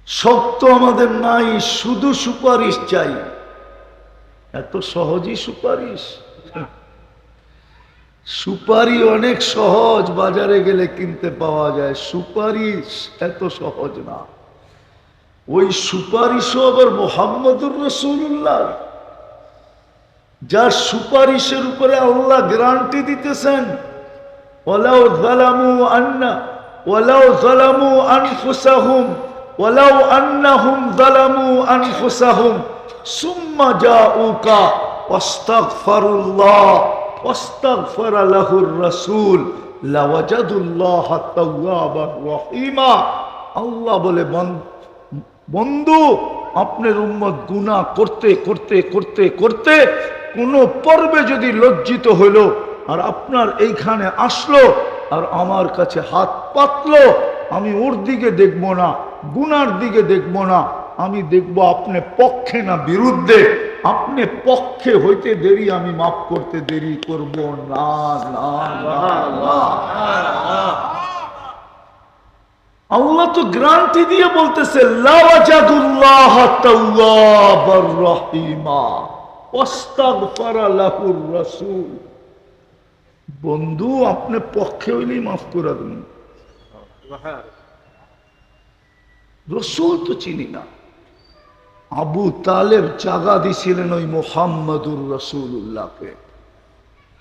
শক্ত আমাদের নাই, শুধু সুপারিশ চাই। এত সহজই সুপারিশ? সুপারি অনেক সহজ, বাজারে গেলে কিনতে পাওয়া যায়। সুপারিশ এত সহজ না। ওই সুপারিশও আবার মুহাম্মদুর রাসূলুল্লাহ, যার সুপারিশের উপরে আল্লাহ গ্যারান্টি দিতেছেন, ওয়ালাউ যালামু আন্না ওয়ালাউ যালামু আনফুসাহুম ওয়ালাউ আন্নাহুম যালামু আনফুসাহুম সুম্মা জাউকা ওয়াস্তাগফিরুল্লাহ ওয়াস্তাগফারা লাহুর রাসূল লাওয়াজাদুল্লাহ তাওয়াবার রহিমা। আল্লাহ বলে, বন্ধু, আপনার উম্মত গুনাহ করতে করতে করতে করতে কোন পর্বে যদি লজ্জিত হইল আর আপনার এইখানে আসলো আর আমার কাছে হাত পাতলো, আমি ওর দিকে দেখব না, গুনার দিকে দেখব না, আমি দেখব আপনি পক্ষে না বিরুদ্ধে। আপনি পক্ষে হইতে দেরি, আমি মাফ করতে দেরি করব না। না না না, আল্লাহ তো গ্যারান্টি দিয়ে বলতেছে, লাওয়াজাদুল্লাহ তাওয়াবার রহিমা ওয়াস্তাগফারা লাহুর রাসূল। বন্ধু, আপনি পক্ষে হইলেই মাফ করে দেন। রসূল তো চিনি না। আবু তালেব জাগা দিছিলেন ওই মুহাম্মদুর রাসূলুল্লাহকে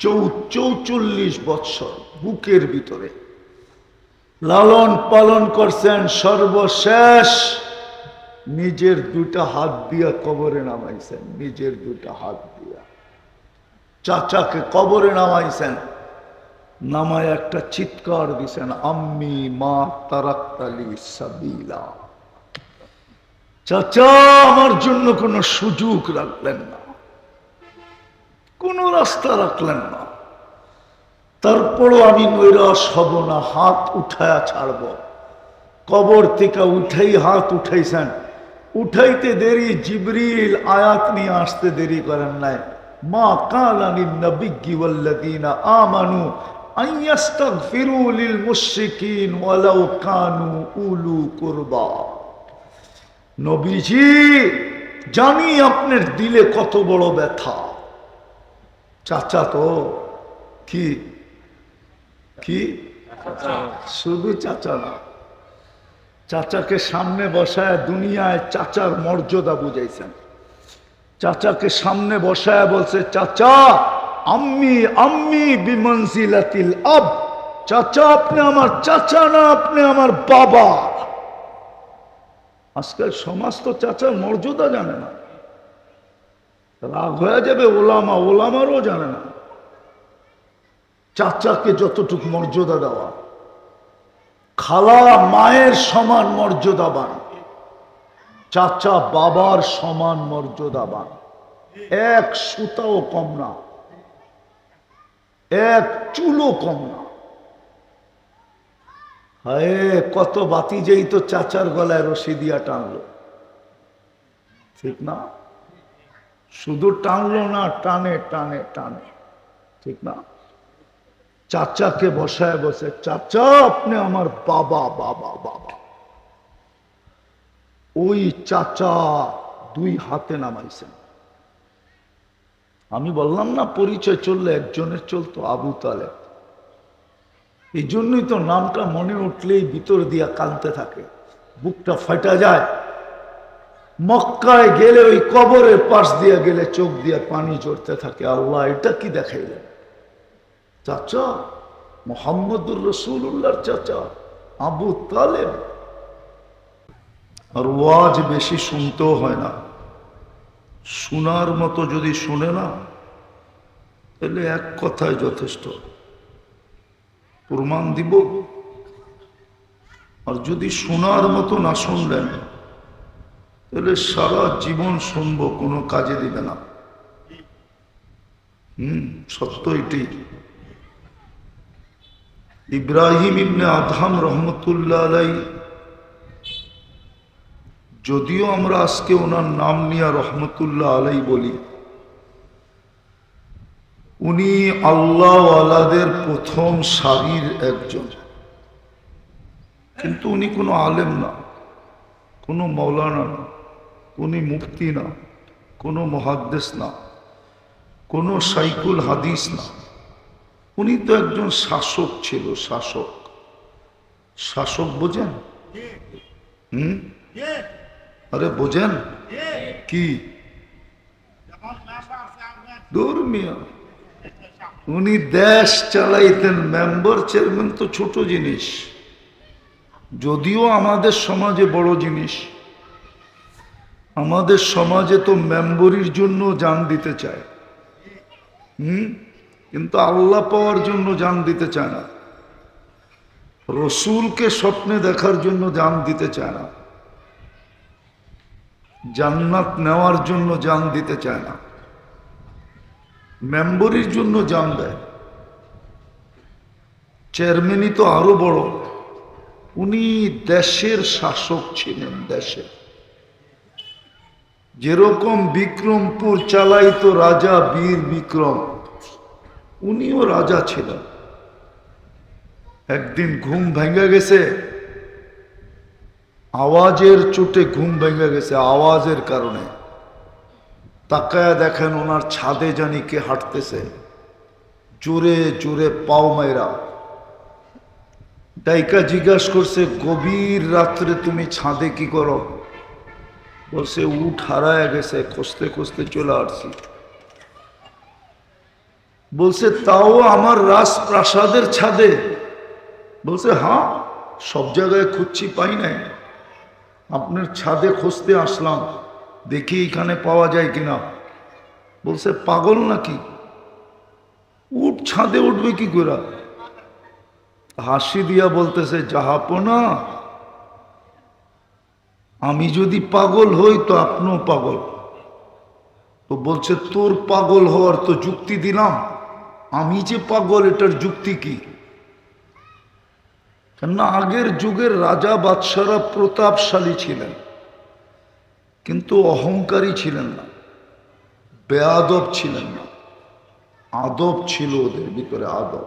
44 বৎসর বুকের ভিতরে লালন পালন করছেন। সর্বশেষ নিজের দুটা হাত দিয়া কবরে নামাইছেন, নিজের দুটা হাত দিয়া চাচাকে কবরে নামাইছেন। নামায় একটা চিৎকার দিছেন, আম্মি মা তারাক্তালি সাবিলা। চাচা আমার জন্য কোনো সুযোগ রাখলেন না, কোনো রাস্তা রাখলেন না। তারপরও আমি নৈরাশ হব না, হাত উঠায়া ছাড়ব। কবর থেকে উঠাই হাত উঠাইছেন, উঠাইতে দেরি জিবরিল আয়াত নিয়ে আসতে দেরি করেন নাই। মা কানা লিন-নাবিয়্যি ওয়াল্লাযীনা আমানু আন ইস্তাগফিরু লিল মুশরিকিন ওয়ালাউ কানু উলু কুরবা। নবীজি, জানি আপনার দিলে কত বড় ব্যথা। চাচা তো কি কি শুধু চাচা না, চাচাকে সামনে বসায় দুনিয়ায় চাচার মর্যাদা বুঝাইছেন। চাচাকে সামনে বসায় বলছে, চাচা আম্মি আম্মি বিমনজিলাতিল আব। চাচা আপনি আমার চাচা না, আপনি আমার বাবা। আজকাল সমাজ তো চাচার মর্যাদা জানে না। রাগ হয়ে যাবে ওলামা, ওলামারও জানে না চাচাকে যতটুকু মর্যাদা দেওয়া। খালা মায়ের সমান মর্যাদাবান, চাচা বাবার সমান মর্যাদাবান। এক সুতাও কম না, এক চুলও কম না। হায়, কত বাতি যেই তো চাচার গলায় রশি দিয়া টানলো, ঠিক না? শুধু টানলো না, টানে টানে টানে, ঠিক না? চাচাকে বসায় বসে, চাচা আপনি আমার বাবা বাবা বাবা। ওই চাচা দুই হাতে নামাইছেন। আমি বললাম না, পরিচয় চললে একজনের চলতো, আবু তালেব। এই জন্যই তো নামটা মনে উঠলেই ভিতর দিয়া কাঁদতে থাকে, বুকটা ফাটা যায়। মক্কায় গেলে ওই কবরের পাশ দিয়ে গেলে চোখ দিয়ে পানি ঝরতে থাকে। আল্লাহ এটা কি দেখাইলেন? চাচা মুহাম্মদুর রাসূলুল্লাহর চাচা আবু তালেব। আর ওয়াজ বেশি শুনতেও হয় না, শোনার মতো যদি শুনে না তাহলে এক কথায় যথেষ্ট, প্রমাণ দিব। আর যদি শোনার মতো না শুনলেন তাহলে সারা জীবন শুনবো, কোনো কাজে দিবে না। সত্য এটি। ইব্রাহিম ইবনে আদহাম রহমতুল্লাহ আলাই, যদিও আমরা আজকে ওনার নাম নিয়ে রহমতুল্লাহ আলাই বলি, উনি আল্লাহওয়ালাদের প্রথম সারির একজন, কিন্তু উনি কোনো আলেম না, কোনো মৌলানা না, কোনো মুফতি না, কোনো মুহাদ্দিস না, কোনো শাইখুল হাদিস না। উনি তো একজন শাসক ছিল। শাসক, শাসক বোঝেন? আরে বোঝেন কি? দূর মিয়া, উনি দেশ চালাইতেন। মেম্বার চেয়ারম্যান তো ছোট জিনিস, যদিও আমাদের সমাজে বড় জিনিস। আমাদের সমাজে তো মেম্বরির জন্য জান দিতে চায়, কিন্তু আল্লাহ পাওয়ার জন্য জান দিতে চায় না। রসুলকে স্বপ্নে দেখার জন্য জান দিতে চায় না। জান্নাত নেওয়ার জন্য জান দিতে চায় না, মেম্বরির জন্য জান দেয়। চেয়ারম্যানই তো আরো বড়। উনি দেশের শাসক ছিলেন। দেশের যেরকম বিক্রমপুর চালাইতো রাজা বীর বিক্রম, উনিও রাজা ছিলেন। একদিন ঘুম ভেঙে গেছে, আওয়াজের চোটে ঘুম ভেঙে গেছে, আওয়াজের কারণে। তাকায়া দেখেন ওনার ছাদে জানি কে হাঁটতেছে, জোরে জোরে পাও মাইরা। ডাইকা জিজ্ঞাসা করছে, গভীর রাত্রে তুমি ছাদে কি করো? বলছে উঠ হারায় গেছে, খুঁজতে খুঁজতে চলে আসছি। বলছে তাও আমার রাজপ্রাসাদের ছাদে? বলছে হ্যাঁ, সব জায়গায় খুঁজছি, পাই নাই। আপনার ছাদে খুঁজতে আসলাম, দেখি এখানে পাওয়া যায় কিনা। বলছে পাগল নাকি, উঠ, ছাদে উঠবে কি করে? হাসি দিয়া বলতেছে, জাহাপনা, আমি যদি পাগল হই তো আপনিও পাগল। তো বলছে তোর পাগল হওয়ার তো যুক্তি দিলাম, আমি যে পাগল এটার যুক্তি কি? কেননা আগের যুগের রাজা বাদশারা প্রতাপশালী ছিলেন, কিন্তু অহংকারী ছিলেন না, বেয়াদব ছিলেন না। আদব ছিল ওদের ভিতরে, আদব।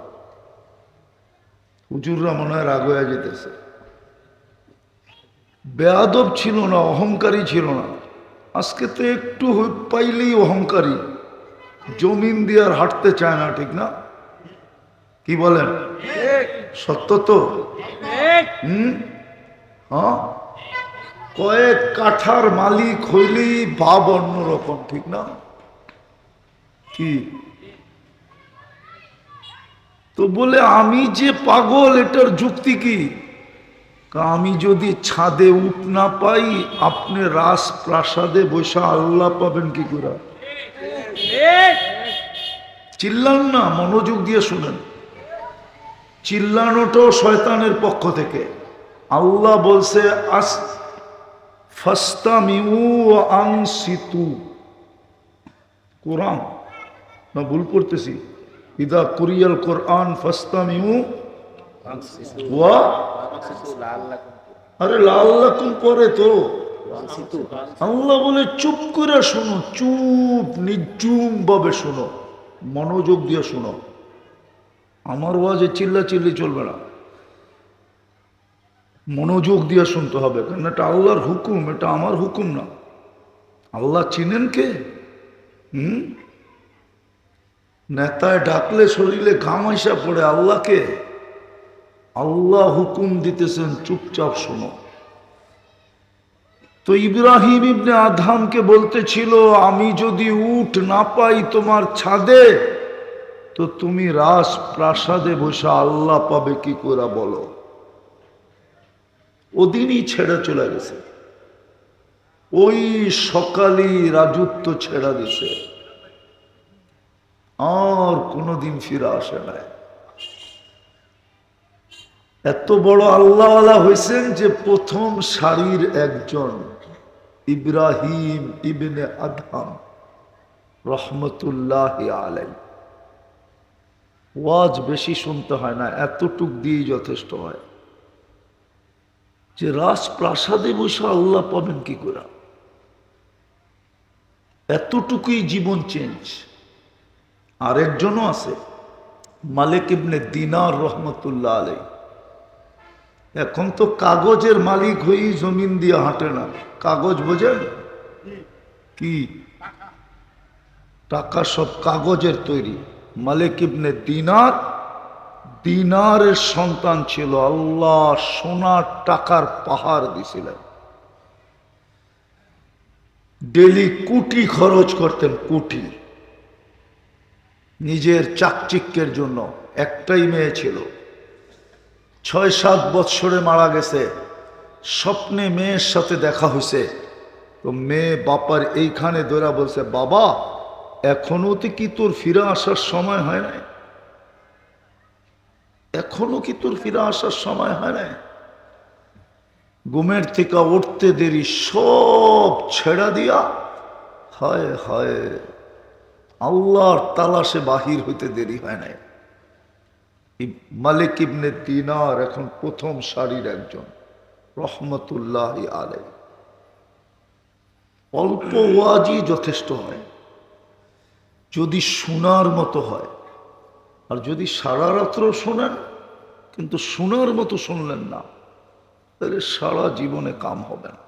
হুজুররা মনে হয় রাগ হয়ে যেতেছে। বেয়াদব ছিল না, অহংকারী ছিল না। আজকে তো একটু পাইলেই অহংকারী, জমিন দিয়ে আর হাঁটতে চায় না, ঠিক না? কি বলেন? সত্য তো? হ্যাঁ, কয়েক কাঠার মালিক হইলেই ভাব অন্যরকম, ঠিক না? কি তো বলে আমি যে পাগল, এটার যুক্তি কি? আমি যদি ছাদে উঠ না পাই, আপনি রাজপ্রাসাদে বসে আল্লাহ পাবেন কি করে? চিল্লান না, মনোযোগ দিয়ে শুনেন। চিল্লানোটাও শয়তানের পক্ষ থেকে। আল্লাহ বলছে ফাস্তামিউ ওয়া আনসিতু। কোরআন না ভুল পড়তেছি? ইদা কুরিয়াল কোরআন ফাস্তামিউ ওয়া, আরে লাআল্লাকুম পরে তো। আল্লাহ বলে চুপ করে শোনো, চুপ নির্জুম ভাবে শোনো, মনোযোগ দিয়ে শোনো। আমার ওয়াজে চিল্লা চিল্লি চলবে না, মনোযোগ দিয়ে শুনতে হবে। কারণ এটা আল্লাহর হুকুম, এটা আমার হুকুম না। আল্লাহ চিনেন কে? নেতায় ডাকলে শরীরে ঘাম আইসা পড়ে, আল্লাহকে। আল্লাহ হুকুম দিতেছেন, চুপচাপ শোনো। তো ইব্রাহিম ইবনে আদহামকে বলতেছিল, আমি যদি উঠ না পাই তোমার ছাদে, তো তুমি রাজপ্রাসাদে বসে আল্লাহ পাবে কি করে বলো? ওদিনই ছেড়ে চলে গেছে, ওই সকালই রাজত্ব ছেড়া দিছে, আর কোনদিন ফিরে আসে নাই। এত বড় আল্লাহওয়ালা হয়েছেন যে প্রথম সারির একজন ইব্রাহিম ইবনে আদহাম রহমতুল্লাহ আলাইহি। ওয়াজ বেশি শুনতে হয় না, এতটুক দিয়েই যথেষ্ট হয়। যে রাজপ্রাসাদে বসে আল্লাহ পাবেন কি করে, এতটুকুই জীবন চেঞ্জ। আরেকজনও আছে, মালিক ইবনে দিনার রহমতুল্লাহ আলাইহি। এখন তো কাগজের মালিক হয়েই জমিন দিয়ে হাঁটে না। কাগজ বোঝেন কি? টাকা সব কাগজের তৈরি। মালিক ইবনে দিনার, দিনারের সন্তান ছিল, আল্লাহ সোনার টাকার পাহাড় দিছিলেন। ডেলি কোটি খরচ করতেন, কোটি, নিজের চাকচিক্যের জন্য। একটাই মেয়ে ছিল, 6-7 বৎসরে মারা গেছে। স্বপ্নে মেয়ের সাথে দেখা হয়েছে, তো মেয়ে বাপার এইখানে ধরা বলছে, বাবা এখনো তো কি তোর ফিরে আসার সময় হয় নাই? এখনো কি তোর ফিরে আসার সময় হয় নাই? ঘুমের থেকে উঠতে দেরি, সব ছেড়া দিয়া হায় হায় আল্লাহর তালাশে বাহির হইতে দেরি হয় নাই। মালিক ইবনে দিনার এখন প্রথম সারির একজন, রহমতুল্লাহ আলাই। অল্প ওয়াজই যথেষ্ট হয় যদি শোনার মতো হয়। আর যদি সারা রাত্র শোনেন কিন্তু শোনার মতো শুনলেন না, তাহলে সারা জীবনে কাম হবে না।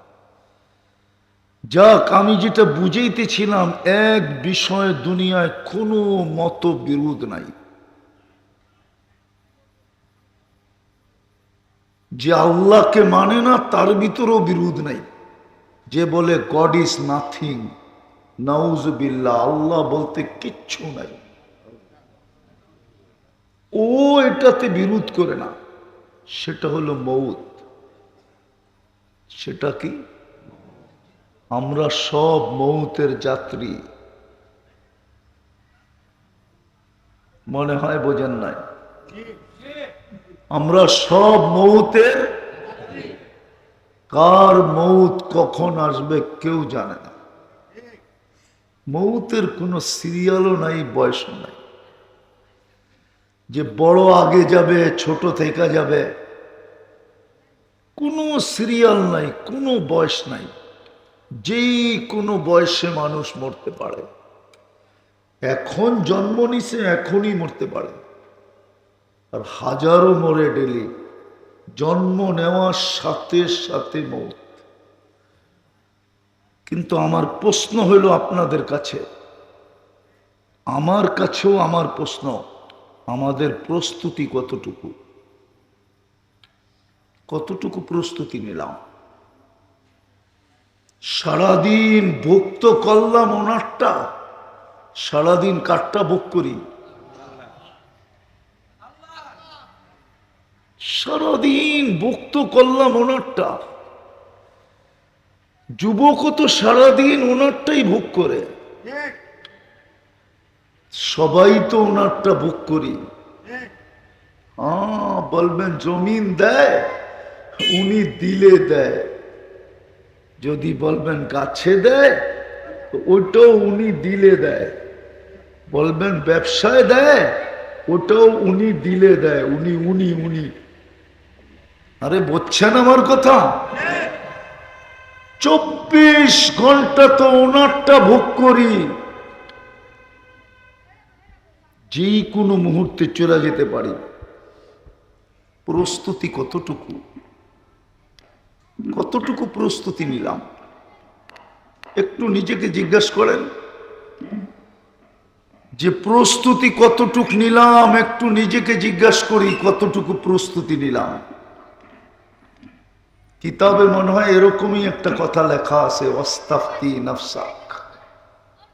যাক, আমি যেটা বুঝাইতেছিলাম, এক বিষয়ে দুনিয়ায় কোনো মতবিরোধ নাই। যে আল্লাহকে মানে না তার ভিতরেও বিরোধ নাই। যে বলে গড ইজ নাথিং, নাউজুবিল্লাহ, আল্লাহ বলতে কিচ্ছু নাই, ও এটাতে বিরোধ করে না। সেটা হলো মৌত। সেটা কি? আমরা সব মৌতের যাত্রী। মনে হয় বোঝেন নাই? আমরা সব মৌতের। কার মৌত কখন আসবে কেউ জানে না। মৌতের কোনো সিরিয়ালও নাই, বয়সও নাই। যে বড় আগে যাবে, ছোট থেকে যাবে, কোনো সিরিয়াল নাই, কোনো বয়স নাই। যেই কোনো বয়সে মানুষ মরতে পারে। এখন জন্ম নিছে, এখনই মরতে পারে। আর হাজারো মরে ডেলি। জন্ম নেওয়ার সাথে সাথে মৌত। কিন্তু আমার প্রশ্ন হইল আপনাদের কাছে, আমার কাছেও আমার প্রশ্ন, আমাদের প্রস্তুতি কতটুকু? কতটুকু প্রস্তুতি নিলাম? সারাদিন ভোগ তো করলাম ওনারটা, সারাদিন কাঠটা ভোগ করি। সারাদিন ভোগ তো করলাম ওনারটা। যুবকও তো সারাদিন ওনারটাই ভোগ করে। সবাই তো ওনারটা ভোগ করি। বলবেন জমিন দেয়, উনি দিলে দেয়। যদি বলবেন গাছে দেয়, ওটাও উনি দিলে দেয়। বলবেন ব্যবসায় দেয়, ওটাও উনি দিলে দেয়। উনি উনি উনি আরে বুঝছেন আমার কথা? 24 ঘন্টা তো ওনারটা ভোগ করি। যে কোনো মুহূর্তে চলে যেতে পারি। প্রস্তুতি কতটুকু? কতটুকু প্রস্তুতি নিলাম? একটু নিজেকে জিজ্ঞাসা করেন যে প্রস্তুতি কতটুকু নিলাম। একটু নিজেকে জিজ্ঞাসা করি কতটুকু প্রস্তুতি নিলাম। কিতাবে মনে হয় এরকমই একটা কথা লেখা আছে, ওয়াস্তাফতি নাফসাক।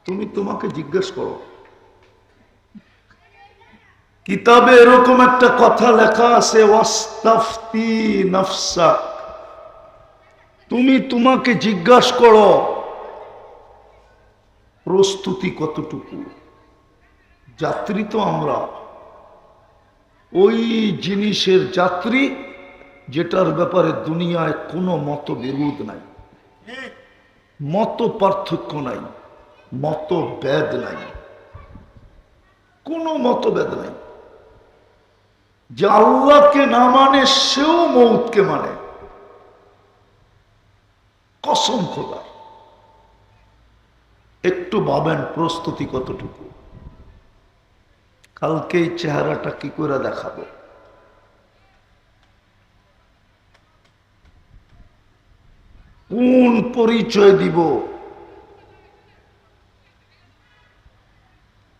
তুমি তোমাকে জিজ্ঞাসা করো। কিতাবে এরকম একটা কথা লেখা আছে, ওয়াস্তাফতি নাফসাক। তুমি তোমাকে জিজ্ঞাসা করো প্রস্তুতি কতটুকু। যাত্রী তো আমরা, ওই জিনিসের যাত্রী যেটার ব্যাপারে দুনিয়ায় কোনো মতবিরোধ নাই, মত পার্থক্য নাই, মতভেদ নাই, কোনো মতভেদ নাই। যে আল্লাহকে না মানে সেও মৌতকে মানে। কসম খোদার। একটু ভাবেন প্রস্তুতি কতটুকু। কালকে এই চেহারাটা কি করে দেখাবো? কোন পরিচয় দিব,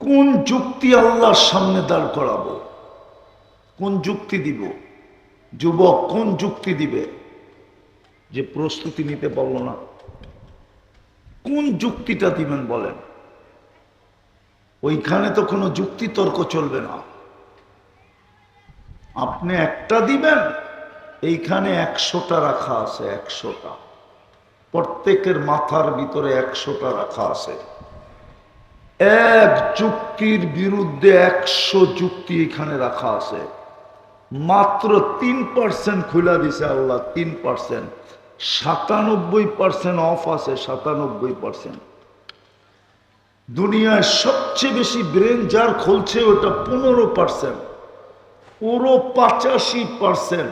কোন যুক্তি আল্লাহর সামনে দাঁড় করাবো, কোন যুক্তি দিব? যুবক কোন যুক্তি দিবে যে প্রস্তুতি নিতে পারলো না? কোন যুক্তিটা দিবেন বলেন? ওইখানে তো কোনো যুক্তি তর্ক চলবে না। আপনি একটা দিবেন, এইখানে 100টা রাখা আছে, 100টা, প্রত্যেকের মাথার ভিতরে 100টা রাখা আছে। এক যুক্তির বিরুদ্ধে 100 যুক্তি এখানে রাখা আছে। মাত্র 3% খুলে দিছে আল্লাহ, 3%। 97% অফ আছে, 97%। দুনিয়ায় সবচেয়ে বেশি ব্রেন যার খুলছে ওটা 15%, পুরো 85%।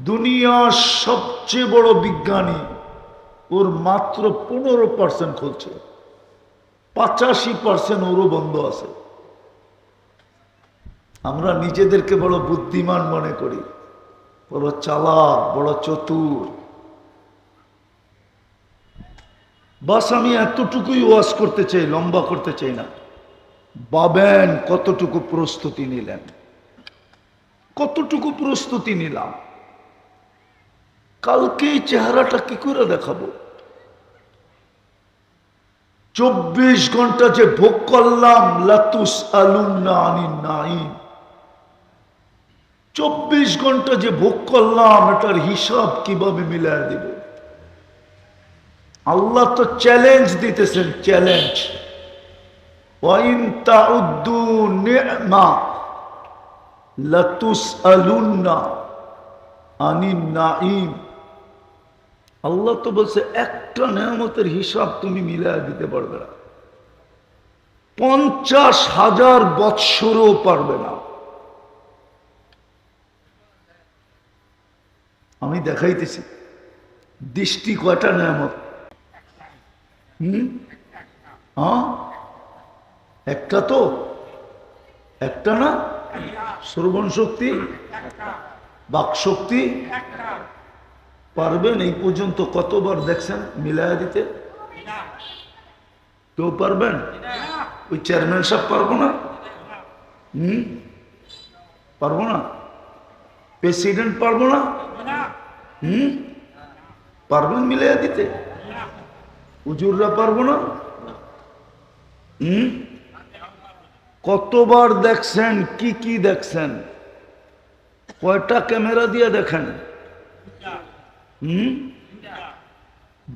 দুনিয়ার সবচেয়ে বড় বিজ্ঞানী, ওর মাত্র 15% খুলছে, 85% ওরও বন্ধ আছে। আমরা নিজেদেরকে বড় বুদ্ধিমান মনে করি, বড় চালাক, বড় চতুর। বাস আমি এতটুকুই ওয়াজ করতে চাই, লম্বা করতে চাই না। ভাবেন কতটুকু প্রস্তুতি নিলেন, কতটুকু প্রস্তুতি নিলাম। কালকে এই চেহারাটা কি করে দেখাবো? 24 ঘন্টা যে ভোগ করলাম, লাতুস আলুন্না আনিন নাঈম। 24 ঘন্টা যে ভোগ করলাম, এটার হিসাব কিভাবে মিলায় দিব? আল্লাহ তো চ্যালেঞ্জ দিতেছেন, চ্যালেঞ্জ। ওয়াইন তাউদ্দু নি'মা লাতুসআলুন্না আনিন নাঈম। আল্লাহ তো বলছে একটা নেয়ামতের হিসাব তুমি মিলায় দিতে পারবে না, 50,000 বৎসরও পারবে না। আমি দেখাইতেছি দৃষ্টি কয়টা নেয়ামত? হ্যাঁ, একটা তো, একটা না? শ্রবণ শক্তি, বাক শক্তি পারবেন? এই পর্যন্ত কতবার দেখছেন মিলায়া দিতে? কেউ পারবেন? ওই চেয়ারম্যান সাহেব পারবো না? পারবো না? প্রেসিডেন্ট পারবো না? পারবেন মিলাইয়া দিতে? হুজুররা পারবো না? কতবার দেখছেন? কি কি দেখছেন? কয়টা ক্যামেরা দিয়ে দেখেন?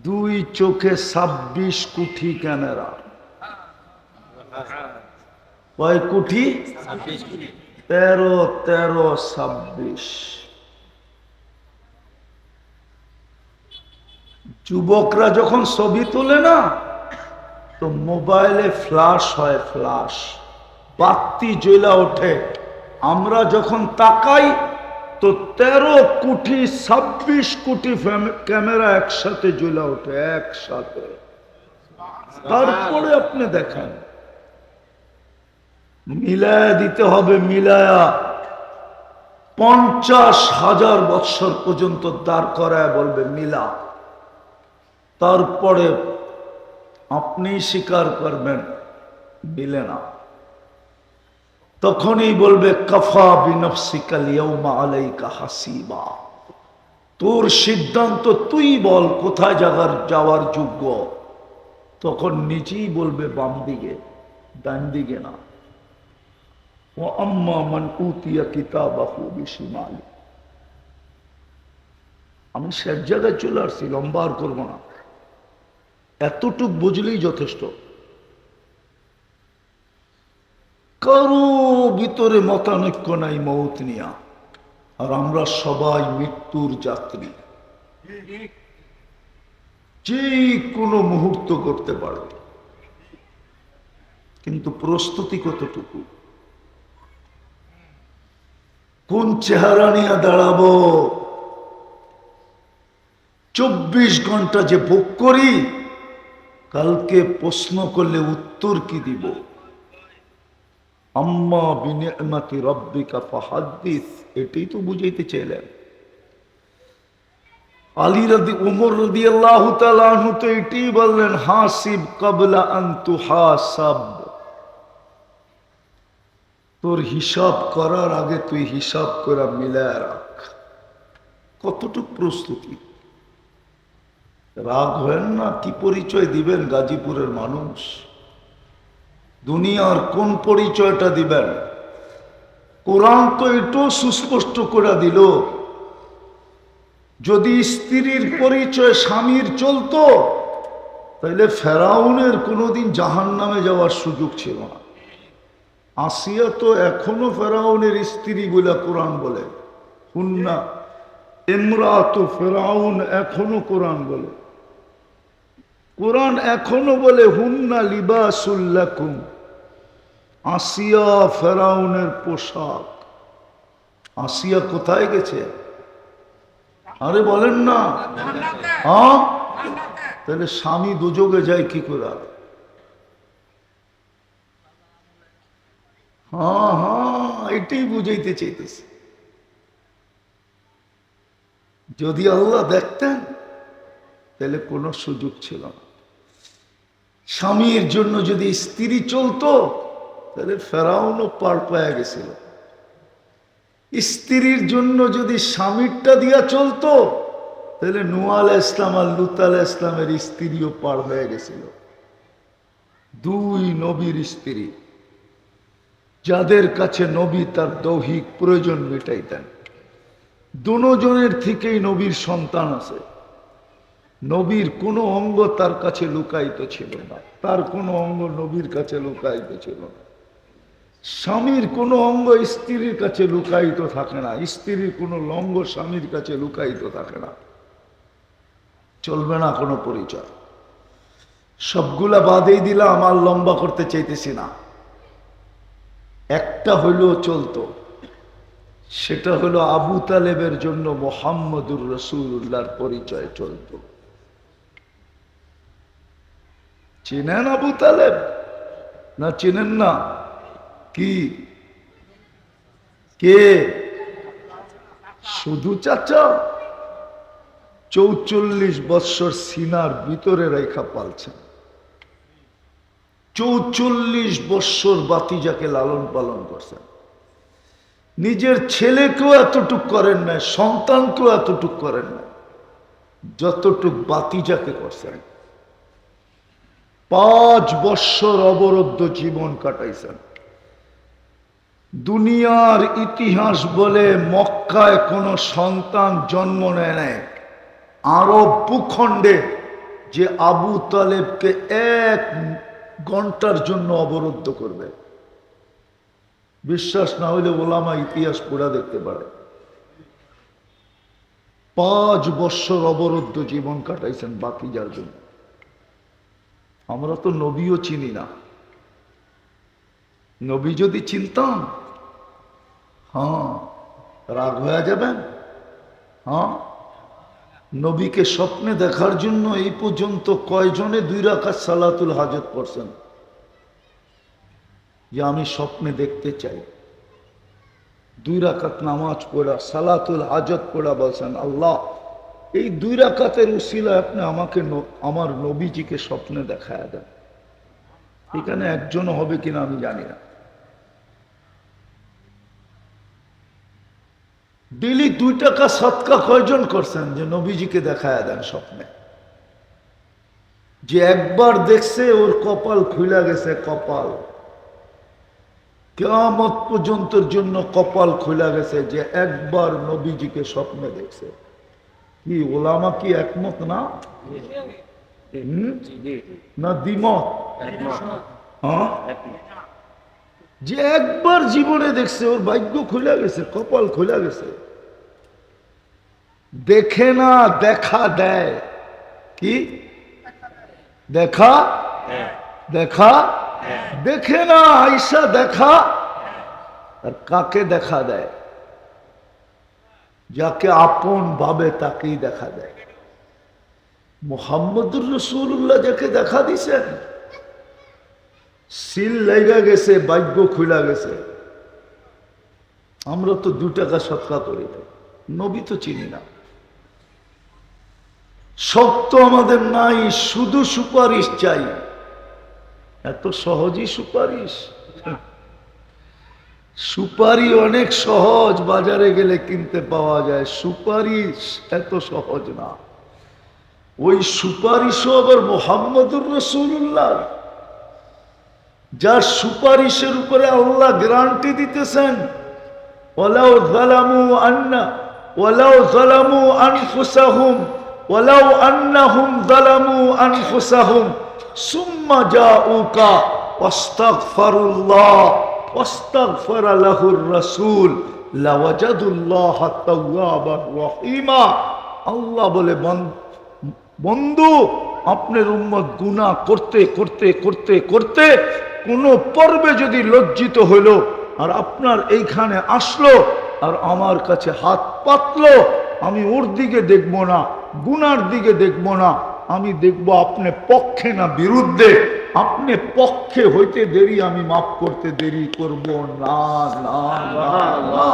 2 চোখে 26 কোটি ক্যামেরা। কয় কোটি? 13, 26। যুবকরা যখন ছবি তোলে না, তো মোবাইলে ফ্ল্যাশ হয়, ফ্ল্যাশ, বাতি জ্বলা ওঠে। আমরা যখন তাকাই তো 13 কোটি 26 কোটি ক্যামেরা একসাথে জ্বলা ওঠে, একসাথে। তারপরে আপনি দেখেন, মিলায়া দিতে হবে, মিলায়া 50,000 বৎসর পর্যন্ত দাঁড় করায় বলবে মিলা। তারপরে আপনি স্বীকার করবেন মিলে না, তখনই বলবে কাফা বিনফসিকা আল-ইয়াওমা আলাইকা হাসিবা। তোর সিদ্ধান্ত তুই বল কোথায় যাওয়ার যোগ্য। তখন নিজেই বলবে বাম দিকে, ডান দিকে না। ওয়া আম্মা মান উতিয়া কিতাবাহু বিশিমালি। আমি শেষ জায়গায় চলে আসছি, লম্বা আর করবো না, এতটুক বুঝলেই যথেষ্ট। কারো ভিতরে মতানৈক্য নাই মৌত নিয়া, আর আমরা সবাই মৃত্যুর যাত্রী, যে কোনো মুহূর্ত করতে পারবে। কিন্তু প্রস্তুতি কতটুকু, কোন চেহারা নিয়ে দাঁড়াবো? 24 ঘন্টা যে ভোগ করি, কালকে প্রশ্ন করলে উত্তর কি দিব? আম্মা বিনিআমাতি রাব্বিকা ফাহাদ্দিস, এটাই তো বুঝাইতে চাইলেন। উমর রাদিয়াল্লাহু তাআলা আনহু তো এটাই বললেন, হাসিব ক্বাবলা আন তুহাসাব, তোর হিসাব করার আগে তুই হিসাব করে মিলায় রাখ। কতটুক প্রস্তুতি। রাগ হবেন না, কি পরিচয় দিবেন গাজীপুরের মানুষ? দুনিয়ার কোন পরিচয়টা দিবেন? কোরআন তো এটাও সুস্পষ্ট করে দিল, যদি স্ত্রীর পরিচয় স্বামীর চলতো তাহলে ফেরাউনের কোনোদিন জাহান্নামে যাওয়ার সুযোগ ছিল না। আসিয়া তো এখনো ফেরাউনের স্ত্রী বলে কোরআন বলে, হুন্না ইমরাতু ফেরাউন, এখনো কোরআন বলে। কোরআন এখনো বলে হুন্না লিবাসুল লাকুম, আসিয়া ফেরাউনের পোশাক। আসিয়া কোথায় গেছে? আরে বলেন না। হ্যাঁ, তাহলে স্বামী দুযোগে যায় কি করে? হ্যাঁ হ্যাঁ, এটাই বুঝাইতে চাইতেছি। যদি আল্লাহ দেখতেন তাহলে কোনো সুযোগ ছিল না। স্বামীর জন্য যদি স্ত্রী চলতো তাহলে ফেরাউনও পার পায়া গেছিল। স্ত্রীর জন্য যদি স্বামীরটা দিয়া চলতো তাহলে নূহ আলাইহিস সালাম আর লূত আলাইহিস সালামের স্ত্রীও পার হয়ে গেছিল। দুই নবীর স্ত্রী, যাদের কাছে নবী তার দৈহিক প্রয়োজন মেটাইতেন। দুজনের থেকেই নবীর সন্তান আছে। নবীর কোনো অঙ্গ তার কাছে লুকায়িত ছিল না, তার কোনো অঙ্গ নবীর কাছে লুকায়িত ছিল না। স্বামীর কোনো অঙ্গ স্ত্রীর কাছে লুকায়িত থাকে না, স্ত্রীর কোনো অঙ্গ স্বামীর কাছে লুকায়িত থাকে না। চলবে না কোনো পরিচয়। সবগুলা বাদেই দিলাম, আর লম্বা করতে চাইতেছি না। একটা হইলেও চলতো, সেটা হলো আবু তালেবের জন্য মুহাম্মদুর রাসূলুল্লাহর পরিচয় চলত। চিনেন আবু তালেব না চিনেন না? কি কে? শুধু চাচা? ৪৪ বৎসর সিনার ভিতরে রেখা পালছেন। ৪৪ বৎসর বাতিজাকে লালন পালন করছেন। নিজের ছেলেকেও এতটুক করেন না, সন্তানকেও এতটুক করেন না যতটুক বাতিজাকে করছেন। ৫ বৎসর অবরুদ্ধ জীবন কাটাইছেন। দুনিয়ার ইতিহাস বলে মক্কায় কোনো সন্তান জন্ম নেয় নাই আরব ভূখণ্ডে যে আবু তালেবকে ১ ঘন্টার জন্য অবরুদ্ধ করবে। বিশ্বাস না হইলে ওলামা ইতিহাস পড়া দেখতে পারে। ৫ বৎসর অবরুদ্ধ জীবন কাটাইছেন বাতিজার জন্য। আমরা তো নবীও চিনি না। নবী যদি চিনতাম, হ্যাঁ রাগ হয়ে যাবেন। হ্যাঁ, নবীকে স্বপ্নে দেখার জন্য এই পর্যন্ত কয়জনে 2 রাকাত সালাতুল হাজত পড়ছেন? যে আমি স্বপ্নে দেখতে চাই। 2 রাকাত নামাজ পড়া, সালাতুল হাজত পড়া, বলছেন আল্লাহ এই 2 রাকাতের উসিলায় আপনি আমাকে আমার নবীজিকে স্বপ্নে দেখায় দেন। এখানে একজনও হবে কিনা আমি জানি না। ডেলি 2 টাকা সদকা কয়জন করছেন যে নবীজিকে দেখায় দেন স্বপ্নে? যে একবার দেখছে ওর কপাল খুলে গেছে। কপাল কিয়ামত পর্যন্তর জন্য কপাল খুলে গেছে যে একবার নবীজিকে স্বপ্নে দেখছে। কি ওলামা কি একমত না? না দ্বিমত? হ্যাঁ, যে একবার জীবনে দেখছে ওর ভাগ্য খুলে গেছে, কপাল খুলে গেছে। দেখে না, দেখা দেয়। কি দেখা? দেখা দেখে না, আইসা দেখা। আর কাকে দেখা দেয়? যাকে আপন ভাবে তাকেই দেখা দেয়। মুহাম্মদুর রাসূলুল্লাহ যাকে দেখা দিছেন, সিল লেগে গেছে, ভাগ্য খুলে গেছে। আমরা তো 2 টাকা সদকা করি না, নবী তো চিনি না। শক্ত আমাদের নাই, শুধু সুপারিশ চাই। এত সহজই সুপারিশ? সুপারি অনেক সহজ, বাজারে গেলে কিনতে পাওয়া যায়। সুপারিশ এত সহজ না। ওই সুপারিশও আবার মুহাম্মদুর রাসূলুল্লাহ, যার সুপারিশের উপরে আল্লাহ গ্যারান্টি দিতেছেন, ওয়ালাউ যালামু আন্না ওয়ালাউ যালামু আনফুসাহুম ওয়ালাউ আন্নাহুম যালামু আনফুসাহুম সুম্মা জাউকা ওয়াস্তাগফিরুল্লাহ ওয়াস্তাগফারা লাহুর রাসূল লাওয়াজাদুল্লাহা তাওয়াবার রহিমা। আল্লাহ বলে, বন্ধু, আপনার উম্মত গুনাহ করতে করতে করতে করতে কোন পর্বে যদি লজ্জিত হইল আর আপনার এইখানে আসলো আর আমার কাছে হাত পাতলো, আমি ওর দিকে দেখব না, গুনার দিকে দেখব না, আমি দেখব আপনি পক্ষে না বিরুদ্ধে। আপনি পক্ষে হইতে দেরি, আমি মাফ করতে দেরি করব না। না না না,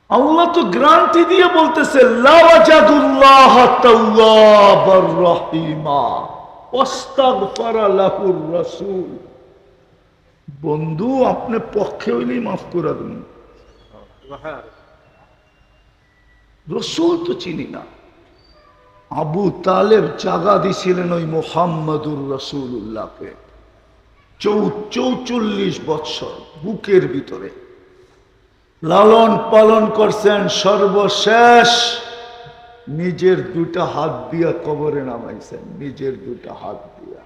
আল্লাহ তো গ্যারান্টি দিয়ে বলতেছে, লাওয়াজাদুল্লাহ তাওয়াবার রহিমা ওয়াস্তাগফারা লাহুর রাসূল। বন্ধু, আপনি পক্ষে হইলেই মাফ করে দেন। রসুল তো চিনি না। আবু তালেব জাগা দিছিলেন ওই মুহাম্মদুর রাসূলুল্লাহকে 44 বৎসর বুকের ভিতরে লালন পালন করছেন। সর্বশেষ নিজের দুটা হাত দিয়া কবরে নামাইছেন, নিজের দুটা হাত দিয়া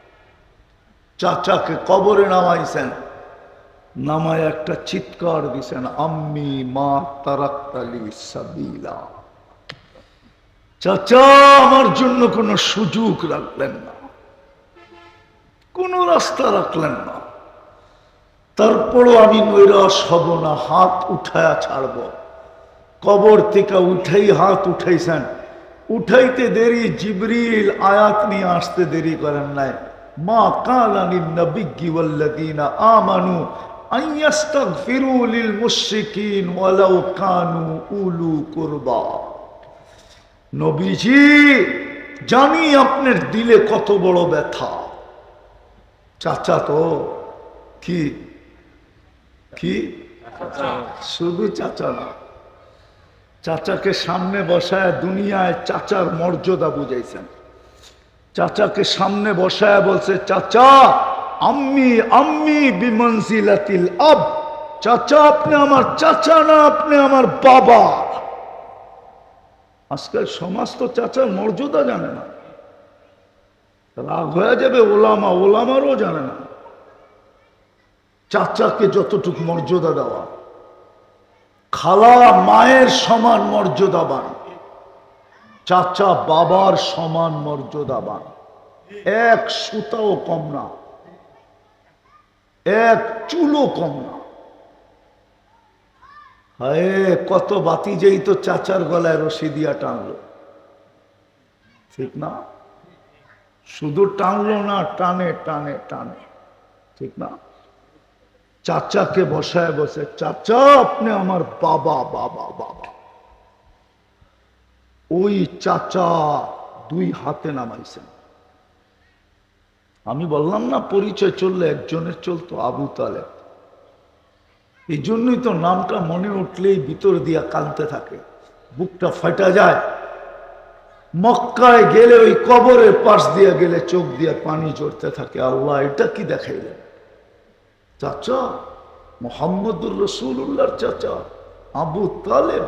চাচাকে কবরে নামাইছেন। নামায় একটা চিৎকার দিছেন, আম্মি মা তারাক্তালি সাবিলা। চাচা আমার জন্য কোনো সুযোগ রাখলেন না, কোন রাস্তা রাখলেন না। তারপরও আমি নৈরাশ হব না, হাত উঠায়া ছাড়ব। কবর থেকে উঠাই হাত উঠাইছেন, উঠাইতে দেরি জিবরিল আয়াত নিয়ে আসতে দেরি করেন নাই। মা কানা লিন-নাবিয়্যি ওয়াল্লাযীনা আমানু আন ইস্তাগফিরু লিল মুশরিকিন ওয়ালাউ কানু উলু কুরবা। নবীজি, জানি আপনার দিলে কত বড় ব্যথা। চাচা তো কি কি শুধু চাচা না, চাচাকে সামনে বসায় দুনিয়ায় চাচার মর্যাদা বুঝাইছেন। চাচাকে সামনে বসায় বলছে, চাচা আম্মি আম্মি বিমানজিলাতিল আব। চাচা আপনি আমার চাচা না, আপনি আমার বাবা। আজকাল সমাজ তো চাচার মর্যাদা জানে না, রাগ হয়ে যাবে ওলামা, ওলামারও জানে না চাচাকে যতটুকু মর্যাদা দেওয়া। খালা মায়ের সমান মর্যাদাবান, চাচা বাবার সমান মর্যাদাবান। এক সুতাও কম না, এক চুলও কম না। হায়, কত বাতি যেই তো চাচার গলায় রশি দিয়া টানলো, ঠিক না? শুধু টানলো না, টানে টানে টানে, ঠিক না? চাচাকে বসায় বসে, চাচা আপনি আমার বাবা বাবা বাবা। ওই চাচা দুই হাতে নামাইছেন। আমি বললাম না, পরিচয় চললে একজনের চলতো, আবু তালেব। এই জন্যই তো নামটা মনে উঠলেই ভিতর দিয়া কাঁদতে থাকে, বুকটা ফাটা যায়। মক্কায় গেলে ওই কবরের পাশ দিয়ে গেলে চোখ দিয়ে পানি ঝরতে থাকে। আল্লাহ, এটা কি দেখাইলেন? চাচা মুহাম্মদুর রাসূলুল্লাহর চাচা আবু তালেব।